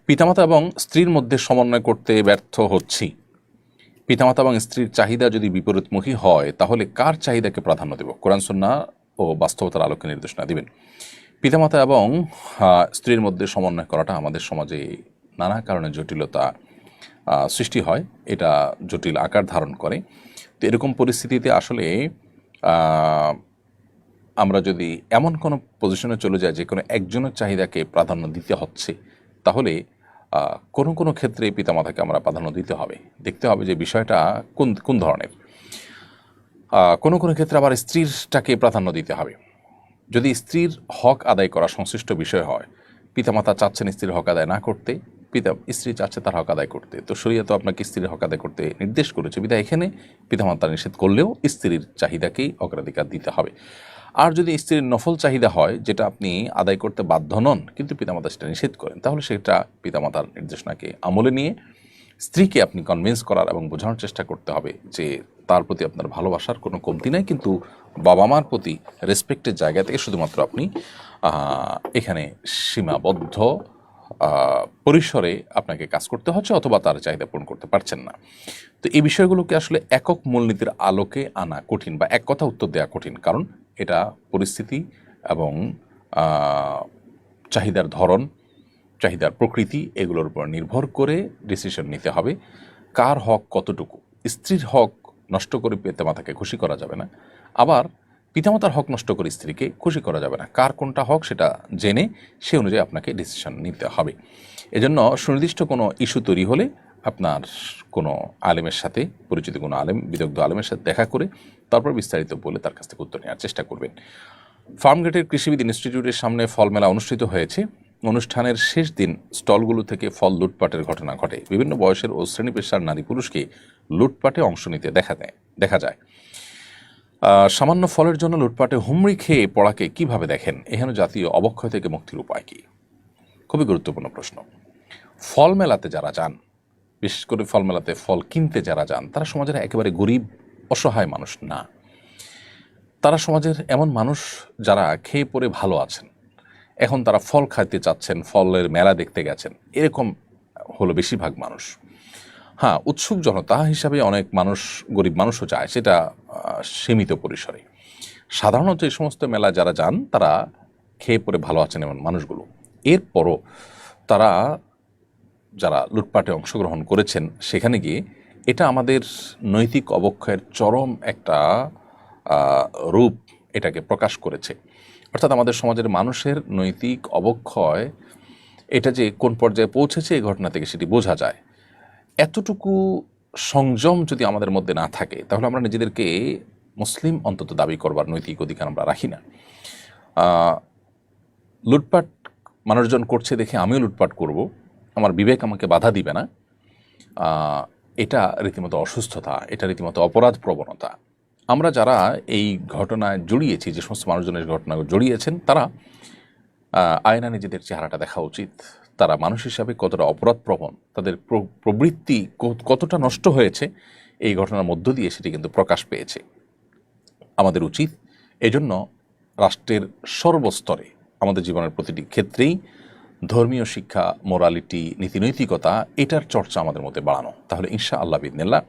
পিতামাতা এবং স্ত্রীর মধ্যে সমন্বয় করতে ব্যর্থ হচ্ছি। পিতামাতা এবং স্ত্রীর চাহিদা যদি বিপরীতমুখী হয় তাহলে কার চাহিদাকে প্রাধান্য দেব? কোরআন সুন্নাহ ও বাস্তবতার আলোকে নির্দেশনা দিবেন। পিতামাতা এবং স্ত্রীর মধ্যে সমন্বয় করাটা আমাদের সমাজে নানা কারণে জটিলতা সৃষ্টি হয়, এটা জটিল আকার ধারণ করে। তো এরকম পরিস্থিতিতে আসলে আমরা যদি এমন কোনো পজিশনে চলে যাই যে কোনো একজনের চাহিদাকে প্রাধান্য দিতে হচ্ছে, তাহলে কোনো কোনো ক্ষেত্রে পিতামাতাকে আমরা প্রাধান্য দিতে হবে। দেখতে হবে যে বিষয়টা কোন কোন ধরনের। কোনো কোনো ক্ষেত্রে আবার স্ত্রীরটাকে প্রাধান্য দিতে হবে। যদি স্ত্রীর হক আদায় করা সংশ্লিষ্ট বিষয় হয়, পিতামাতা চাচ্ছেন স্ত্রীর হক আদায় না করতে, স্ত্রী চাচ্ছে তার হক আদায় করতে, তো শরীয়ত তো আপনাকে স্ত্রীর হক আদায় করতে নির্দেশ করেছে, বিধায় এখানে পিতামাতা নিষেধ করলেও স্ত্রীর চাহিদাকেই অগ্রাধিকার দিতে হবে। আর যদি স্ত্রীর নফল চাহিদা হয় যেটা আপনি আদায় করতে বাধ্য নন কিন্তু পিতামাতা সেটা নিষেধ করেন, তাহলে সেটা পিতামাতার নির্দেশনাকে আমলে নিয়ে স্ত্রীকে আপনি কনভিন্স করার এবং বোঝানোর চেষ্টা করতে হবে যে তার প্রতি আপনার ভালোবাসার কোনো কমতি নাই, কিন্তু বাবা মার প্রতি রেসপেক্টের জায়গা থেকে শুধুমাত্র আপনি এখানে সীমাবদ্ধ পরিসরে আপনাকে কাজ করতে হচ্ছে, অথবা তার চাহিদা পূরণ করতে পারছেন না। তো এই বিষয়গুলোকে আসলে একক মূলনীতির আলোকে আনা কঠিন, বা এক কথা উত্তর দেওয়া কঠিন, কারণ এটা পরিস্থিতি এবং চাহিদার ধরন, চাহিদার প্রকৃতি, এগুলোর উপর নির্ভর করে ডিসিশন নিতে হবে কার হক কতটুকু। স্ত্রীর হক নষ্ট করে পিতামাতাকে খুশি করা যাবে না, আবার পিতামাতার হক নষ্ট করে স্ত্রীকে খুশি করা যাবে না। কার কোনটা হক সেটা জেনে সে অনুযায়ী আপনাকে ডিসিশন নিতে হবে। এজন্য সুনির্দিষ্ট কোনো ইস্যু তৈরি হলে আপনার কোনো আলেমের সাথে, পরিচিত কোনো আলেম, বিদগ্ধ আলেমের সাথে দেখা করে তারপর বিস্তারিত বলে তার কাছ থেকে উত্তর নেওয়ার চেষ্টা করবেন। ফার্মগেটের কৃষিবিদ ইনস্টিটিউটের সামনে ফল মেলা অনুষ্ঠিত হয়েছে। অনুষ্ঠানের শেষ দিন স্টলগুলো থেকে ফল লুটপাটের ঘটনা ঘটে। বিভিন্ন বয়সের ও শ্রেণী পেশার নারী পুরুষকে লুটপাটে অংশ নিতে দেখা যায়। সামান্য ফলের জন্য লুটপাটে হুমড়ি খেয়ে পড়াকে কিভাবে দেখেন? এখানে জাতীয় অবক্ষয় থেকে মুক্তির উপায় কী? খুবই গুরুত্বপূর্ণ প্রশ্ন। ফল মেলাতে যারা যান, বিশেষ করে ফল মেলাতে ফল কিনতে যারা যান, তারা সমাজের একেবারে গরিব অসহায় মানুষ না। তারা সমাজের এমন মানুষ যারা খেয়ে পরে ভালো আছেন, এখন তারা ফল খাইতে চাচ্ছেন, ফলের মেলা দেখতে গেছেন, এরকম হলো বেশিরভাগ মানুষ। হ্যাঁ, উৎসুক জনতা হিসাবে অনেক মানুষ, গরিব মানুষও যায়, সেটা সীমিত পরিসরে। সাধারণত এই সমস্ত মেলা যারা যান তারা খেয়ে পরে ভালো আছেন এমন মানুষগুলো। এরপরও তারা যারা লুটপাটে অংশগ্রহণ করেছেন সেখানে গিয়ে এটা আমাদের নৈতিক অবক্ষয়ের চরম একটা রূপ এটাকে প্রকাশ করেছে। অর্থাৎ আমাদের সমাজের মানুষের নৈতিক অবক্ষয় এটা যে কোন পর্যায়ে পৌঁছেছে এই ঘটনা থেকে সেটি বোঝা যায়। এতটুকু সংযম যদি আমাদের মধ্যে না থাকে তাহলে আমরা নিজেদেরকে মুসলিম অন্তত দাবি করবার নৈতিক অধিকার আমরা রাখি না। লুটপাট মানুষজন করছে দেখে আমিও লুটপাট করব, আমার বিবেক আমাকে বাধা দিবে না, এটা রীতিমতো অসুস্থতা, এটা রীতিমতো অপরাধ প্রবণতা। আমরা যারা এই ঘটনায় জড়িয়েছি, যে সমস্ত মানুষজনের ঘটনায় জড়িয়েছেন, তারা আয়না নিজেদের চেহারাটা দেখা উচিত। তারা মানুষ হিসাবে কতটা অপরাধপ্রবণ, তাদের প্রবৃত্তি কতটা নষ্ট হয়েছে এই ঘটনার মধ্য দিয়ে সেটি কিন্তু প্রকাশ পেয়েছে। আমাদের উচিত এজন্য রাষ্ট্রের সর্বস্তরে আমাদের জীবনের প্রতিটি ক্ষেত্রেই ধর্মীয় শিক্ষা, মোরালিটি, নীতিনৈতিকতা, এটার চর্চা আমাদের মধ্যে বাড়ানো। তাহলে ইনশাআল্লাহ বিইذনিল্লাহ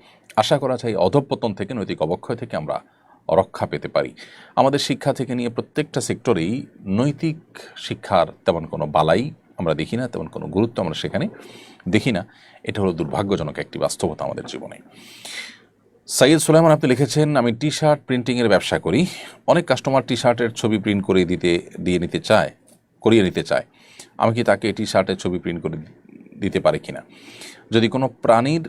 আশা করা যায় অধঃপতন থেকে, নৈতিক অবক্ষয় থেকে আমরা রক্ষা পেতে পারি। আমাদের শিক্ষা থেকে নিয়ে প্রত্যেকটা সেক্টরেই নৈতিক শিক্ষার তেমন কোনো বালাই আমরা দেখি না, তেমন কোনো গুরুত্ব আমরা সেখানে দেখি না। এটা হলো দুর্ভাগ্যজনক একটি বাস্তবতা আমাদের জীবনে। সাইয়েদ সুলাইমান আপনি লিখেছেন, আমি টি শার্ট প্রিন্টিংয়ের ব্যবসা করি। অনেক কাস্টমার টি শার্টের ছবি প্রিন্ট করে করিয়ে নিতে চায়। আমি কি তাকে টি শার্টের ছবি প্রিন্ট করে দিতে পারি কিনা? যদি কোনো প্রাণীর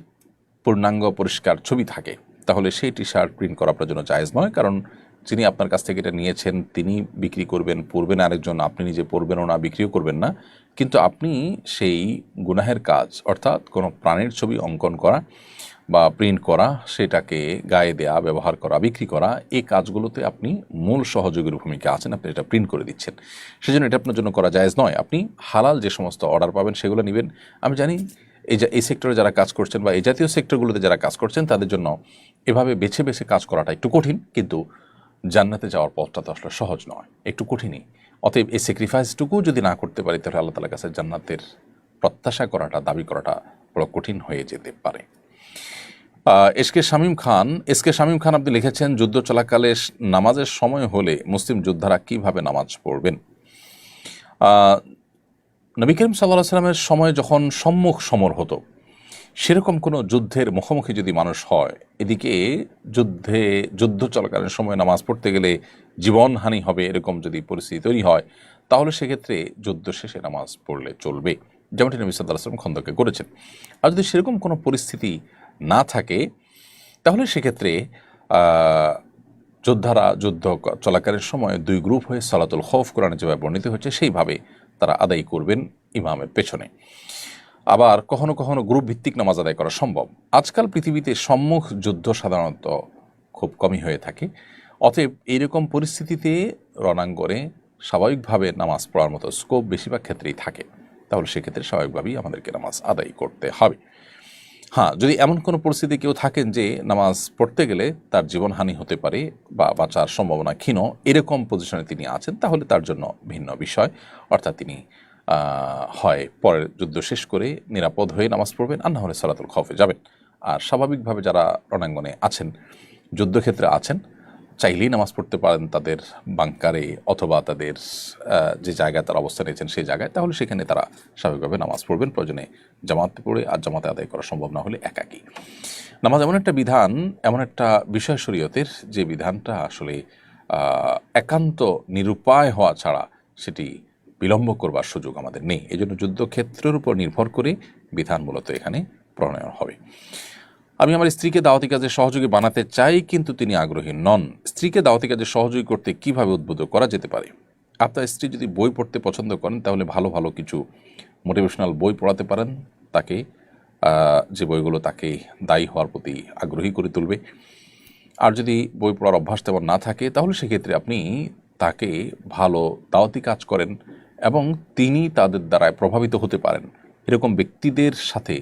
পূর্ণাঙ্গ পরিষ্কার ছবি থাকে তাহলে সেই টি শার্ট প্রিন্ট করা আপনার জন্য জায়েজ নয়, কারণ যিনি আপনার কাছ থেকে এটা নিয়েছেন তিনি বিক্রি করবেন, পরবেন আরেকজন, আপনি নিজে পরবেনও না, বিক্রিও করবেন না, কিন্তু আপনি সেই গুনাহের কাজ, অর্থাৎ কোনো প্রাণীর ছবি অঙ্কন করা বা প্রিন্ট করা, সেটাকে গায়ে দেয়া, ব্যবহার করা, বিক্রি করা, এই কাজগুলোতে আপনি মূল সহযোগীর ভূমিকা আছেন, আপনি এটা প্রিন্ট করে দিচ্ছেন, সেজন্য এটা আপনার জন্য করা জায়েজ নয়। আপনি হালাল যে সমস্ত অর্ডার পাবেন সেগুলো নেবেন। আমি জানি এই সেক্টরে যারা কাজ করছেন বা এই জাতীয় সেক্টরগুলোতে যারা কাজ করছেন তাদের জন্য এভাবে বেছে বেছে কাজ করাটা একটু কঠিন, কিন্তু জান্নাতে যাওয়ার পথটা তো আসলে সহজ নয়, একটু কঠিনই। অতএব এই স্যাক্রিফাইসটুকু যদি না করতে পারি তাহলে আল্লাহ তাআলার কাছে জান্নাতের প্রত্যাশা করাটা, দাবি করাটা বড় কঠিন হয়ে যেতে পারে। এস কে শামীম খান আপনি লিখেছেন, যুদ্ধ চলাকালে নামাজের সময় হলে মুসলিম যোদ্ধারা কিভাবে নামাজ পড়বেন? নবী করিম সাল্লাল্লাহু আলাইহি সাল্লামের সময় যখন সম্মুখ সমর হতো, সেরকম কোনো যুদ্ধের মুখোমুখি যদি মানুষ হয়, এদিকে যুদ্ধ চলাকালীন সময় নামাজ পড়তে গেলে জীবনহানি হবে, এরকম যদি পরিস্থিতি তৈরি হয়, তাহলে সেক্ষেত্রে যুদ্ধ শেষে নামাজ পড়লে চলবে, যেমনটি নবী সাল্লাল্লাহু আলাইহি ওয়াসাল্লাম খন্দকে করেছেন। আর যদি সেরকম কোনো পরিস্থিতি না থাকে, তাহলে সেক্ষেত্রে যোদ্ধারা যুদ্ধ চলাকালীন সময় দুই গ্রুপ হয়ে সালাতুল খৌফ কোরআনে যেভাবে বর্ণিত হচ্ছে সেইভাবে তারা আদায় করবেন ইমামের পেছনে। আবার কখনো কখনো গ্রুপ ভিত্তিক নামাজ আদায় করা সম্ভব। আজকাল পৃথিবীতে সম্মুখ যুদ্ধ সাধারণত খুব কমই হয়ে থাকে, অতএব এইরকম পরিস্থিতিতে রণাঙ্গনে স্বাভাবিকভাবে নামাজ পড়ার মতো স্কোপ বেশিরভাগ ক্ষেত্রেই থাকে, তাহলে সেক্ষেত্রে স্বাভাবিকভাবেই আমাদেরকে নামাজ আদায় করতে হবে। হ্যাঁ, যদি এমন কোনো পরিস্থিতি কেউ থাকেন যে নামাজ পড়তে গেলে তার জীবনহানি হতে পারে বা বাঁচার সম্ভাবনা ক্ষীণ, এরকম পজিশনে তিনি আছেন, তাহলে তার জন্য ভিন্ন বিষয়, অর্থাৎ তিনি হয় পরের যুদ্ধ শেষ করে নিরাপদ হয়ে নামাজ পড়বেন, আর না হলে সালাতুল খৌফে যাবেন। আর স্বাভাবিকভাবে যারা রণাঙ্গনে আছেন, যুদ্ধক্ষেত্রে আছেন, চাইলেই নামাজ পড়তে পারেন তাদের বাংকারে অথবা তাদের যে জায়গায় তারা অবস্থান নিয়েছেন সেই জায়গায়, তাহলে সেখানে তারা স্বাভাবিকভাবে নামাজ পড়বেন, প্রয়োজনে জামাতে পড়ে, আর জামাতে আদায় করা সম্ভব না হলে একাকী। নামাজ এমন একটা বিধান, এমন একটা বিষয় শরীয়তের, যে বিধানটা আসলে একান্ত নিরুপায় হওয়া ছাড়া সেটি বিলম্ব করবার সুযোগ আমাদের নেই। এই জন্য যুদ্ধক্ষেত্রের উপর নির্ভর করে বিধান মূলত এখানে প্রণয়ন হবে। আমি আমার স্ত্রীকে দাওয়াতি কাজে সহযোগী বানাতে চাই, কিন্তু তিনি আগ্রহী নন। স্ত্রীকে দাওয়াতি কাজে সহযোগী করতে কিভাবে উদ্বুদ্ধ করা যেতে পারে? আপনার স্ত্রী যদি বই পড়তে পছন্দ করেন, তাহলে ভালো ভালো কিছু মোটিভেশনাল বই পড়াতে পারেন তাকে, যে বইগুলো তাকে দায়ী হওয়ার প্রতি আগ্রহী করে তুলবে। আর যদি বই পড়ার অভ্যাস তেমন না থাকে, তাহলে সেক্ষেত্রে আপনি তাকে ভালো দাওয়াতি কাজ করেন এবং তিনি তাদের দ্বারায় প্রভাবিত হতে পারেন এরকম ব্যক্তিদের সাথে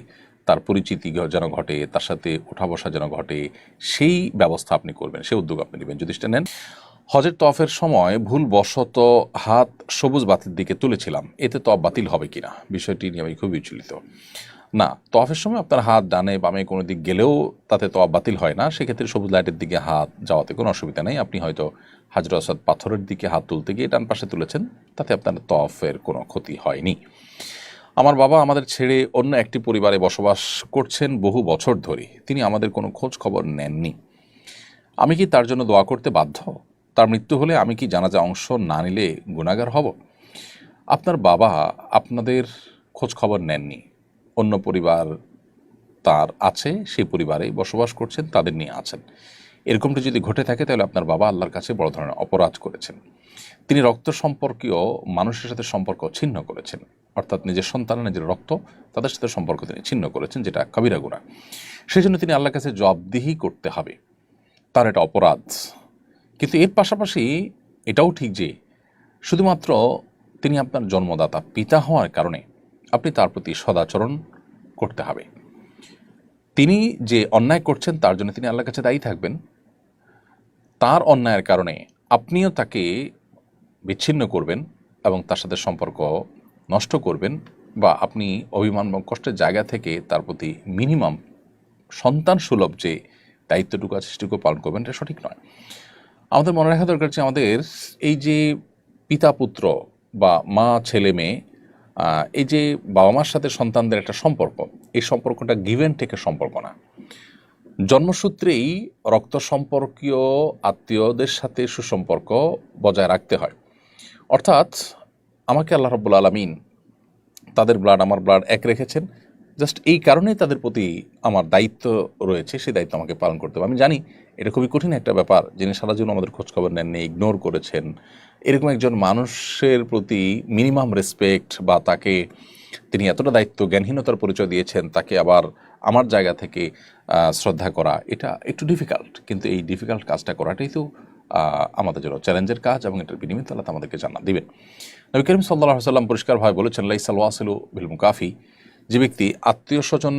তার পরিচিতি যেন ঘটে, তার সাথে ওঠা বসা যেন ঘটে, সেই ব্যবস্থা আপনি করবেন, সেই উদ্যোগ আপনি নেবেন। যদি সেটা নেন, হজের তওয়াফের সময় ভুলবশত হাত সবুজ বাতির দিকে তুলেছিলাম, এতে তওয়াফ বাতিল হবে কিনা, বিষয়টি নিয়ে আমি খুবই বিচলিত। না, তওয়াফের সময় আপনার হাত ডানে বামে কোনো দিক গেলেও তাতে তওয়াফ বাতিল হয় না। সেক্ষেত্রে সবুজ লাইটের দিকে হাত যাওয়াতে কোনো অসুবিধা নেই। আপনি হয়তো হাজর আসাদ পাথরের দিকে হাত তুলতে গিয়ে ডান পাশে তুলেছেন, তাতে আপনার তওয়াফের কোনো ক্ষতি হয়নি। আমার বাবা আমাদের ছেড়ে অন্য একটি পরিবারে বসবাস করছেন বহু বছর ধরে, তিনি আমাদের কোনো খোঁজ খবর নেননি। আমি কি তার জন্য দোয়া করতে বাধ্য? তার মৃত্যু হলে আমি কি জানাজা অংশ না নিলে গুনাহগার হব? আপনার বাবা আপনাদের খোঁজ খবর নেননি, অন্য পরিবার তার আছে, সেই পরিবারেই বসবাস করছেন, তাদের নিয়ে আছেন। এরকমটা যদি ঘটে থাকে, তাহলে আপনার বাবা আল্লাহর কাছে বড় ধরনের অপরাধ করেছেন। তিনি রক্ত সম্পর্কীয় মানুষের সাথে সম্পর্ক ছিন্ন করেছেন, অর্থাৎ নিজের সন্তান, নিজের রক্ত, তাদের সাথে সম্পর্ক তিনি ছিন্ন করেছেন, যেটা কবিরা গুনাহ। সেই জন্য তিনি আল্লাহর কাছে জবাবদিহি করতে হবে, তার এটা অপরাধ। কিন্তু এর পাশাপাশি এটাও ঠিক যে শুধুমাত্র তিনি আপনার জন্মদাতা পিতা হওয়ার কারণে আপনি তার প্রতি সদাচরণ করতে হবে। তিনি যে অন্যায় করছেন তার জন্য তিনি আল্লাহর কাছে দায়ী থাকবেন। তার অন্যায়ের কারণে আপনিও তাকে বিচ্ছিন্ন করবেন এবং তার সাথে সম্পর্ক নষ্ট করবেন, বা আপনি অভিমান বা কষ্টের জায়গা থেকে তার প্রতি মিনিমাম সন্তান সুলভ যে দায়িত্বটুকু আছে সেটুকু পালন করবেন, এটা সঠিক নয়। আমাদের মনে রাখা দরকার যে আমাদের এই যে পিতা পুত্র বা মা ছেলে মেয়ে, এই যে বাবা মার সাথে সন্তানদের একটা সম্পর্ক, এই সম্পর্কটা গিভ অ্যান্ড টেকের সম্পর্ক না। জন্মসূত্রেই রক্ত সম্পর্কীয় আত্মীয়দের সাথে সুসম্পর্ক বজায় রাখতে হয়। অর্থাৎ আমাকে আল্লাহ রাব্বুল আলামিন তাদের ব্লাড আমার ব্লাড এক রেখেছেন, জাস্ট এই কারণেই তাদের প্রতি আমার দায়িত্ব রয়েছে, সেই দায়িত্ব আমাকে পালন করতে হবে। আমি জানি এটা খুবই কঠিন একটা ব্যাপার, যিনি সারা জীবন আমাদের খোঁজখবর নেননি, ইগনোর করেছেন, এরকম একজন মানুষের প্রতি মিনিমাম রেসপেক্ট, বা তাকে তিনি এতটা দায়িত্ব জ্ঞানহীনতার পরিচয় দিয়েছেন, তাকে আবার আমার জায়গা থেকে শ্রদ্ধা করা, এটা একটু ডিফিকাল্ট। কিন্তু এই ডিফিকাল্ট কাজটা করাটাই তো আমাদের জন্য চ্যালেঞ্জের কাজ, এবং এটার বিনিময়ে আল্লাহ আমাদেরকে জান্নাত দিবেন। নবী করিম সাল্লাল্লাহু আলাইহি ওয়াসাল্লাম পরিষ্কারভাবে বলেছেন, লাইসাল ওয়াসিলু বিল মুকাফি, যে ব্যক্তি আত্মীয় স্বজন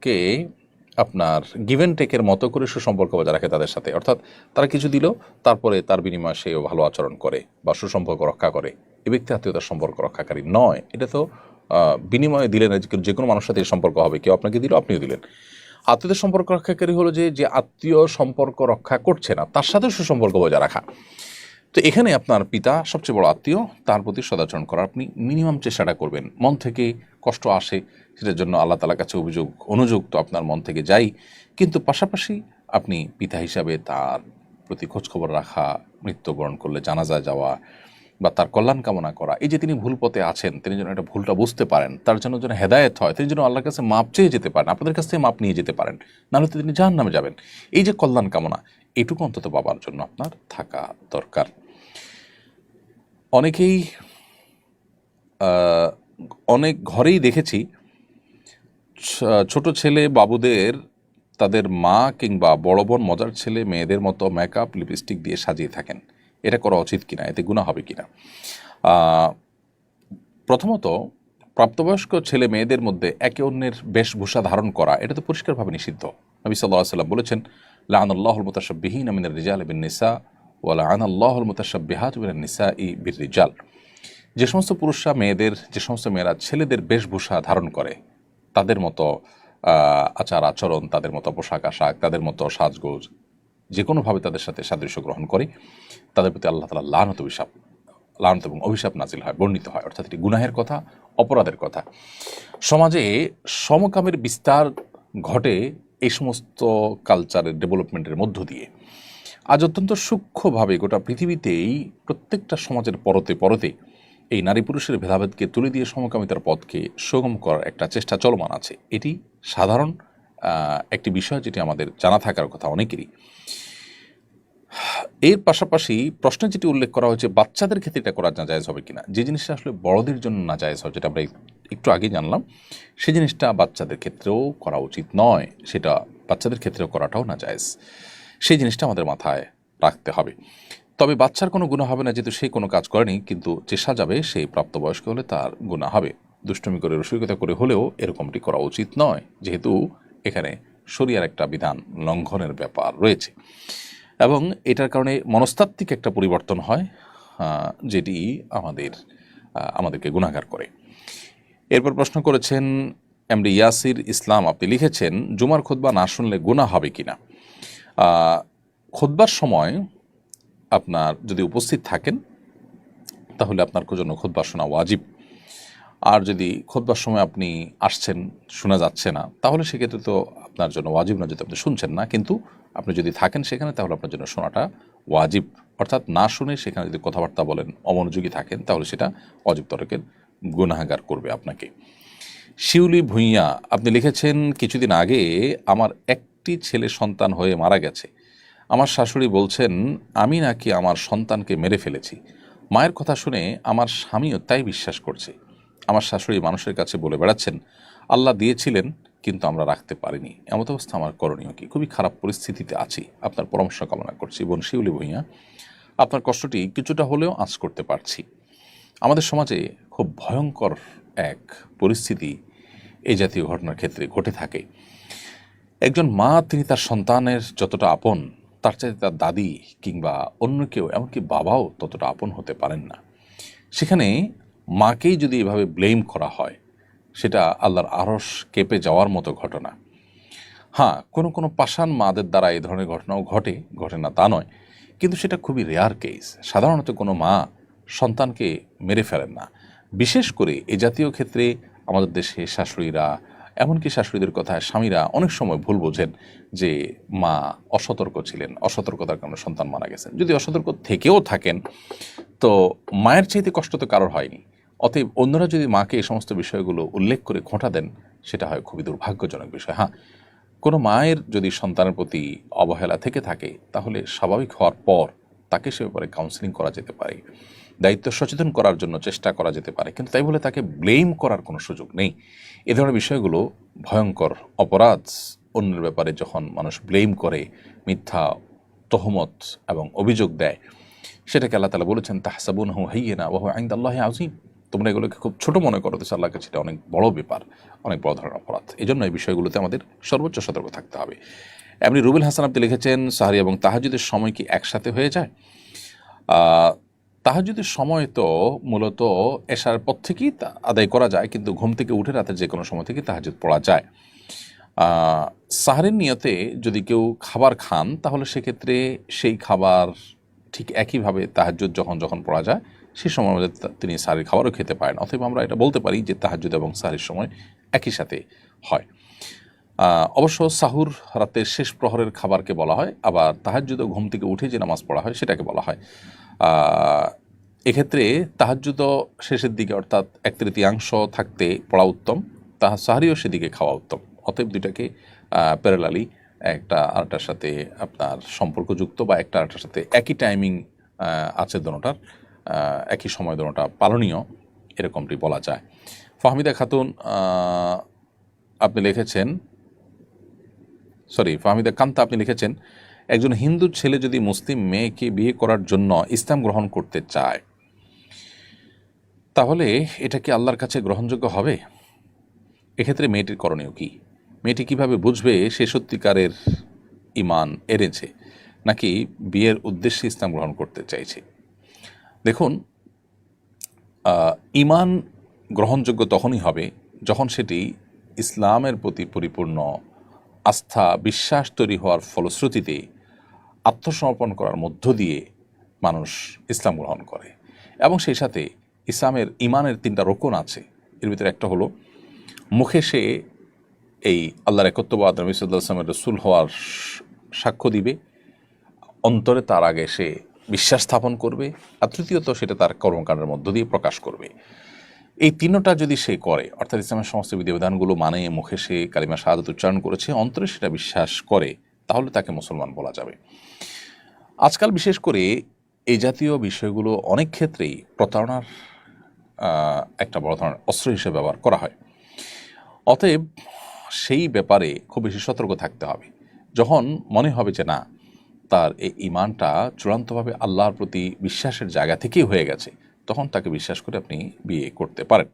কে আপনার গিভ অ্যান্ড টেকের মতো করে সুসম্পর্ক বজায় রাখে তাদের সাথে, অর্থাৎ তারা কিছু দিল তারপরে তার বিনিময়ে সেও ভালো আচরণ করে বা সুসম্পর্ক রক্ষা করে, এ ব্যক্তি আত্মীয়তার সম্পর্ক রক্ষাকারী নয়। এটা তো বিনিময়ে দিলেন, যে কোনো মানুষের সাথে সম্পর্ক হবে, কেউ আপনাকে দিল আপনিও দিলেন। আত্মীয়দের সম্পর্ক রক্ষাকারী হলো যে আত্মীয় সম্পর্ক রক্ষা করছে না তার সাথে সুসম্পর্ক বজায় রাখা। তো এখানে আপনার পিতা সবচেয়ে বড় আত্মীয়, তার প্রতি সদাচরণ করার আপনি মিনিমাম চেষ্টাটা করবেন। মন থেকে কষ্ট আসে সেটার জন্য আল্লাহ তাআলার কাছে অনুযোগ তো আপনার মন থেকে যাই, কিন্তু পাশাপাশি আপনি পিতা হিসাবে তার প্রতি খোঁজখবর রাখা, মৃত্যুবরণ করলে জানাজায় যাওয়া বা তার কল্যাণ কামনা করা, এই যে তিনি ভুল পথে আছেন, তিনি যেন এটা ভুলটা বুঝতে পারেন, তার জন্য যেন হেদায়েত হয়, তিনি যেন আল্লাহর কাছে মাপ চেয়ে যেতে পারেন, আপনাদের কাছ থেকে মাপ নিয়ে যেতে পারেন, নাহলে তো তিনি জাহান্নামে যাবেন। এই যে কল্যাণ কামনা, এটুকু অন্তত বাবার জন্য আপনার থাকা দরকার। অনেকেই অনেক ঘরেই দেখেছি ছোট ছেলে বাবুদের তাদের মা কিংবা বড় বোন মজার ছেলে মেয়েদের মতো মেকআপ লিপস্টিক দিয়ে সাজিয়ে থাকেন। এটা করা উচিত কিনা, এতে গুনাহ হবে কিনা? প্রথমত, প্রাপ্তবয়স্ক ছেলে মেয়েদের মধ্যে একে অন্যের বেশভূষা ধারণ করা এটা তো পরিষ্কারভাবে নিষিদ্ধ। নবী সাল্লাল্লাহু আলাইহি ওয়াসাল্লাম বলেছেন, লাআনাল্লাহুল মুতাশাব্বিহিনা মিনার রিজালি বিন নিসা ওয়া লাআনাল্লাহুল মুতাশাব্বিহাতি মিনান নিসাই বির রিজাল। যে সমস্ত পুরুষরা যে সমস্ত মেয়েরা ছেলেদের বেশভূষা ধারণ করে, তাদের মতো আচার আচরণ, তাদের মতো পোশাক আশাক, তাদের মতো সাজগোজ, যে কোনোভাবে তাদের সাথে সাদৃশ্য গ্রহণ করে, তাদের প্রতি আল্লাহ তাআলা লানত এবং অভিশাপ নাজিল হয়, বর্ণিত হয়। অর্থাৎ এটি গুনাহের কথা, অপরাধের কথা। সমাজে সমকামের বিস্তার ঘটে এই সমস্ত কালচারের ডেভেলপমেন্টের মধ্য দিয়ে। আজ অত্যন্ত সূক্ষ্মভাবে গোটা পৃথিবীতেই প্রত্যেকটা সমাজের পরতে পরতে এই নারী পুরুষের ভেদাভেদকে তুলে দিয়ে সমকামিতার পথকে সুগম করার একটা চেষ্টা চলমান আছে। এটি সাধারণ একটি বিষয় যেটি আমাদের জানা থাকার কথা অনেকেরই। এর পাশাপাশি প্রশ্নে যেটি উল্লেখ করা হয়েছে বাচ্চাদের ক্ষেত্রে এটা করা নাজায়েজ হবে কিনা, যে জিনিসটা আসলে বড়দের জন্য নাজায়েজ হয়, যেটা আমরা একটু আগে জানলাম, সেই জিনিসটা বাচ্চাদের ক্ষেত্রেও করা উচিত নয়, সেটা বাচ্চাদের ক্ষেত্রেও করাটাও নাজায়েজ। সেই জিনিসটা আমাদের মাথায় রাখতে হবে। তবে বাচ্চার কোনো গুনাহ হবে না, যেহেতু সে কোনো কাজ করেনি, কিন্তু যে সাজাবে সেই প্রাপ্তবয়স্ক হলে তার গুনাহ হবে। দুষ্টুমি করে রসিকতা করে হলেও এরকমটি করা উচিত নয়, যেহেতু এখানে শরিয়ার একটা বিধান লঙ্ঘনের ব্যাপার রয়েছে এবং এটার কারণে মনস্তাত্ত্বিক একটা পরিবর্তন হয়, যেটি আমাদেরকে গুনাহগার করে। এরপর প্রশ্ন করেছেন এমডি ইয়াসির ইসলাম, আপনি লিখেছেন জুমার খুতবা না শুনলে গুনাহ হবে কিনা। খুতবার সময় আপনার যদি উপস্থিত থাকেন তাহলে আপনার জন্য খুতবা শোনা ওয়াজিব। আর যদি খুতবার সময় আপনি আসছেন, শোনা যাচ্ছে না, তাহলে সেক্ষেত্রে তো আপনার জন্য ওয়াজিব না, যদি আপনি শুনছেন না, কিন্তু আপনি যদি থাকেন সেখানে তাহলে আপনার জন্য শোনাটা ওয়াজিব। অর্থাৎ না শুনে সেখানে যদি কথাবার্তা বলেন, অমনোযোগী থাকেন, তাহলে সেটা ওয়াজিব তরকের গুনাহগার করবে আপনাকে। শিউলি ভুঁইয়া, আপনি লিখেছেন কিছুদিন আগে আমার একটি ছেলে সন্তান হয়ে মারা গেছে। আমার শাশুড়ি বলছেন আমি নাকি আমার সন্তানকে মেরে ফেলেছি। মায়ের কথা শুনে আমার স্বামীও তাই বিশ্বাস করছে। আমার শাশুড়ি মানুষের কাছে বলে বেড়াচ্ছেন আল্লাহ দিয়েছিলেন কিন্তু আমরা রাখতে পারিনি। এমত অবস্থা আমার করণীয় কি? খুবই খারাপ পরিস্থিতিতে আছি, আপনার পরামর্শ কামনা করছি। বোন শিউলি ভুঁইয়া, আপনার কষ্টটি কিছুটা হলেও আঁচ করতে পারছি। আমাদের সমাজে খুব ভয়ঙ্কর এক পরিস্থিতি এই জাতীয় ঘটনার ক্ষেত্রে ঘটে থাকে। একজন মা, তিনি তার সন্তানের যতটা আপন, তার চাইতে তার দাদি কিংবা অন্য কেউ, এমনকি বাবাও ততটা আপন হতে পারেন না। সেখানে মাকেই যদি এভাবে ব্লেম করা হয়, সেটা আল্লাহর আরশ কেঁপে যাওয়ার মতো ঘটনা। হ্যাঁ, কোনো পাষাণ মাদের দ্বারা এই ধরনের ঘটনাও ঘটে না তা নয়, কিন্তু সেটা খুবই রেয়ার কেস। সাধারণত কোনো মা সন্তানকে মেরে ফেলেন না। বিশেষ করে এ জাতীয় ক্ষেত্রে আমাদের দেশে শাশুড়িরা, এমনকি শাশুড়িদের কথায় স্বামীরা অনেক সময় ভুল বোঝেন যে মা অসতর্ক ছিলেন, অসতর্কতার কারণে সন্তান মারা গেছেন। যদি অসতর্ক থেকেও থাকেন তো মায়ের চাইতে কষ্ট তো কারোর হয়নি। অতএব অন্যরা যদি মাকে এই সমস্ত বিষয়গুলো উল্লেখ করে খোঁটা দেন, সেটা হয় খুবই দুর্ভাগ্যজনক বিষয়। হ্যাঁ, কোনো মায়ের যদি সন্তানের প্রতি অবহেলা থেকে থাকে, তাহলে স্বাভাবিক হওয়ার পর তাকে সে ব্যাপারে কাউন্সেলিং করা যেতে পারে, দায়িত্ব সচেতন করার জন্য চেষ্টা করা যেতে পারে, কিন্তু তাই বলে তাকে ব্লেম করার কোনো সুযোগ নেই। এ ধরনের বিষয়গুলো ভয়ঙ্কর অপরাধ। অন্যের ব্যাপারে যখন মানুষ ব্লেম করে, মিথ্যা তহমত এবং অভিযোগ দেয়, সেটাকে আল্লাহ তাআলা বলেছেন তাহসাবুনহু হাইয়িনা ওয়া হুয়া ইনদাল্লাহি আযীম। তোমরা এগুলোকে খুব ছোট মনে করো, তো আল্লাহর কাছে এটা অনেক বড় ব্যাপার, অনেক বড় ধরনের অপরাধ। এই জন্য এই বিষয়গুলোতে আমাদের সর্বোচ্চ সতর্ক থাকতে হবে। এমনি রুবেল হাসান, আপনি লিখেছেন সাহরি এবং তাহাজ্জুদের সময় কি একসাথে হয়ে যায়? তাহাজ্জুদের সময় তো মূলত এশার পর থেকেই আদায় করা যায়, কিন্তু ঘুম থেকে উঠে রাতে যে কোনো সময় থেকে তাহাজ্জুদ পড়া যায়। সাহরের নিয়তে যদি কেউ খাবার খান তাহলে সেক্ষেত্রে সেই খাবার ঠিক একইভাবে তাহাজ্জুদ যখন যখন পড়া যায় সেই সময়ের মধ্যে তিনি সাহরের খাবারও খেতে পারেন। অতএব আমরা এটা বলতে পারি যে তাহাজ্জুদ এবং সাহরের সময় একই সাথে হয়। অবশ্য সাহুর রাতের শেষ প্রহরের খাবারকে বলা হয়, আবার তাহাজ্জুদ ঘুম থেকে উঠে যে নামাজ পড়া হয় সেটাকে বলা হয়। এক্ষেত্রে তাহাজ্জুদও শেষের দিকে অর্থাৎ 1/3 থাকতে পড়া উত্তম, সাহরিও সেদিকে খাওয়া উত্তম। অতএব দুইটাকে প্যারালালি একটা আরেকটার সাথে আপনার সম্পর্কযুক্ত বা একটা আরেকটার সাথে একই টাইমিং আছে, দোনোটার একই সময় দোনোটা পালনীয়, এরকমটি বলা যায়। ফাহমিদা খাতুন আপনি লিখেছেন, ফাহমিদা কান্তা আপনি লিখেছেন, একজন হিন্দু ছেলে যদি মুসলিম মেয়েকে বিয়ে করার জন্য ইসলাম গ্রহণ করতে চায় তাহলে এটা কি আল্লাহর কাছে গ্রহণযোগ্য হবে? এক্ষেত্রে মেয়েটির করণীয় কি? মেয়েটি কিভাবে বুঝবে সে সত্যিকারের ঈমান এনেছে নাকি বিয়ের উদ্দেশ্যে ইসলাম গ্রহণ করতে চাইছে? দেখুন, ঈমান গ্রহণযোগ্য তখনই হবে যখন সেটি ইসলামের প্রতি পরিপূর্ণ আস্থা বিশ্বাস তৈরি হওয়ার ফলশ্রুতিতে আত্মসমর্পণ করার মধ্য দিয়ে মানুষ ইসলাম গ্রহণ করে, এবং সেই সাথে ইসলামের ঈমানের 3টা রোকন আছে। এর ভিতরে একটা হলো মুখে সে এই আল্লাহর একত্ববাদ নবী সাল্লাল্লাহু আলাইহি ওয়াসাল্লামের রাসূল হওয়ার সাক্ষ্য দিবে, অন্তরে তার আগে সে বিশ্বাস স্থাপন করবে, আর তৃতীয়ত সেটা তার কর্মকাণ্ডের মধ্য দিয়ে প্রকাশ করবে। এই 3টা যদি সে করে, অর্থাৎ ইসলামের সমস্ত বিধিবিধানগুলো মানে মুখে সে কালিমা শাহাদাত উচ্চারণ করেছে, অন্তরে সেটা বিশ্বাস করে, তাহলে তাকে মুসলমান বলা যাবে। আজকাল বিশেষ করে এই জাতীয় বিষয়গুলো অনেক ক্ষেত্রেই প্রতারণার একটা বড় ধরনের অস্ত্র হিসেবে ব্যবহার করা হয়। অতএব সেই ব্যাপারে খুব বেশি সতর্ক থাকতে হবে। যখন মনে হবে যে না, তার এই ঈমানটা চূড়ান্তভাবে আল্লাহর প্রতি বিশ্বাসের জায়গা থেকেই হয়ে গেছে, তখন তাকে বিশ্বাস করে আপনি বিয়ে করতে পারেন।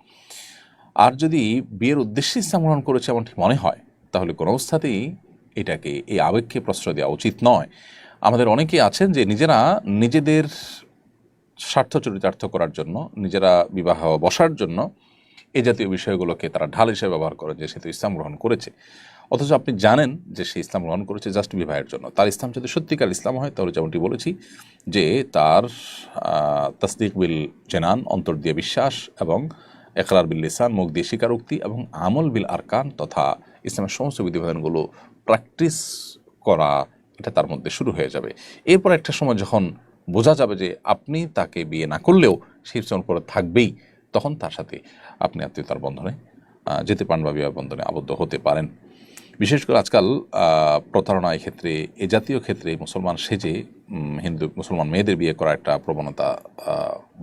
আর যদি বিয়ের উদ্দেশ্যে ইসলাম গ্রহণ করেছে এমনটি মনে হয়, তাহলে কোনো অবস্থাতেই এটাকে, এই আবেগকে প্রশ্রয় দেওয়া উচিত নয়। আমাদের অনেকেই আছেন যে নিজেরা নিজেদের স্বার্থ চরিতার্থ করার জন্য, নিজেরা বিবাহ বসার জন্য এই জাতীয় বিষয়গুলোকে তারা ঢাল হিসেবে ব্যবহার করে যে সে তো ইসলাম গ্রহণ করেছে, অথচ আপনি জানেন যে সে ইসলাম গ্রহণ করেছে জাস্ট বিবাহের জন্য। তার ইসলাম যদি সত্যিকার ইসলাম হয় তাহলে যেমনটি বলেছি যে তার তাসদিক বিল জেনান, অন্তর দিয়ে বিশ্বাস, এবং ইকরার বিল লিসান, মুখ দিয়ে স্বীকারোক্তি, এবং আমল বিল আরকান তথা ইসলামের সমস্ত বিধিবিধানগুলো প্র্যাকটিস করা, এটা তার মধ্যে শুরু হয়ে যাবে। এরপর একটা সময় যখন বোঝা যাবে যে আপনি তাকে বিয়ে না করলেও সেই করে থাকবেই, তখন তার সাথে আপনি আত্মীয়তার বন্ধনে যেতে পারেন বা বিবাহ বন্ধনে আবদ্ধ হতে পারেন। বিশেষ করে আজকাল প্রতারণা ক্ষেত্রে, এ জাতীয় ক্ষেত্রে মুসলমান সেজে মুসলমান মেয়েদের বিয়ে করা একটা প্রবণতা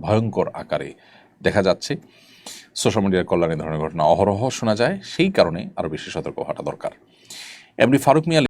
ভয়ঙ্কর আকারে দেখা যাচ্ছে। সোশ্যাল মিডিয়ার কল্যাণে ধরনের ঘটনা অহরহ শোনা যায়, সেই কারণে আরও বেশি সতর্ক হওয়াটা দরকার। এমডি ফারুক মিয়া